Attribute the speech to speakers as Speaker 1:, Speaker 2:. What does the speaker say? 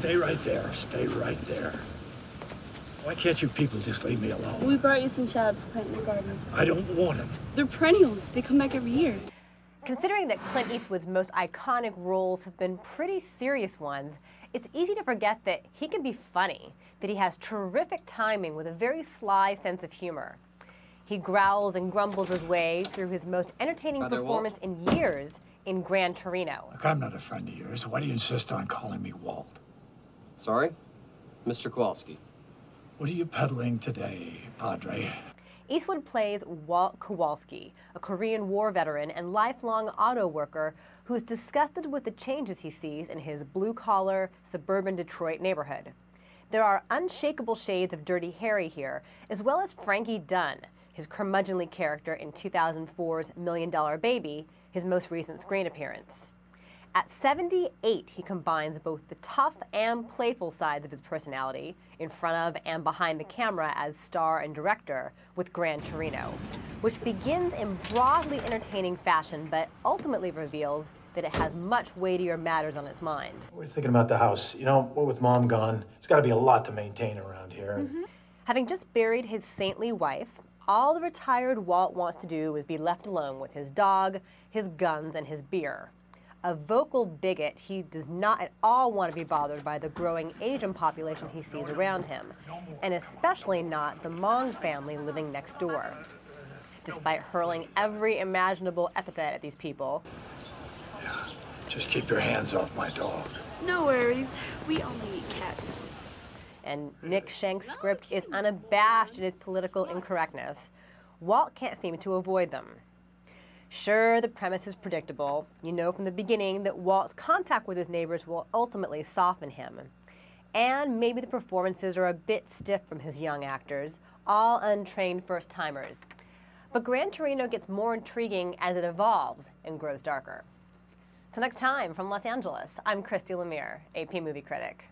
Speaker 1: stay right there. Stay right there. Why can't you people just leave me alone?
Speaker 2: We brought you some shallots to plant in your garden.
Speaker 1: I don't want them.
Speaker 2: They're perennials. They come back every year.
Speaker 3: Considering that Clint Eastwood's most iconic roles have been pretty serious ones, it's easy to forget that he can be funny, that he has terrific timing with a very sly sense of humor. He growls and grumbles his way through his most entertaining performance in years in Gran Torino.
Speaker 1: Look, I'm not a friend of yours. Why do you insist on calling me Walt?
Speaker 4: Sorry? Mr. Kowalski.
Speaker 1: What are you peddling today, Padre?
Speaker 3: Eastwood plays Walt Kowalski, a Korean War veteran and lifelong auto worker who's disgusted with the changes he sees in his blue-collar, suburban Detroit neighborhood. There are unshakable shades of Dirty Harry here, as well as Frankie Dunn, his curmudgeonly character in 2004's $1 Million Baby, his most recent screen appearance. At 78, he combines both the tough and playful sides of his personality, in front of and behind the camera as star and director, with Gran Turino, which begins in broadly entertaining fashion, but ultimately reveals that it has much weightier matters on its mind.
Speaker 5: We're thinking about the house. You know, what with Mom gone, it's got to be a lot to maintain around here.
Speaker 3: Having just buried his saintly wife, all the retired Walt wants to do is be left alone with his dog, his guns, and his beer. A vocal bigot, he does not at all want to be bothered by the growing Asian population he sees around him, and especially not the Hmong family living next door. Despite hurling every imaginable epithet at these people,
Speaker 1: Just keep your hands off my dog.
Speaker 2: No worries. We only eat cats.
Speaker 3: and Nick Shank's script is unabashed in its political incorrectness, Walt can't seem to avoid them. Sure, the premise is predictable. You know from the beginning that Walt's contact with his neighbors will ultimately soften him. And maybe the performances are a bit stiff from his young actors, all untrained first-timers. But Gran Torino gets more intriguing as it evolves and grows darker. Till next time, from Los Angeles, I'm Christy Lemire, AP Movie Critic.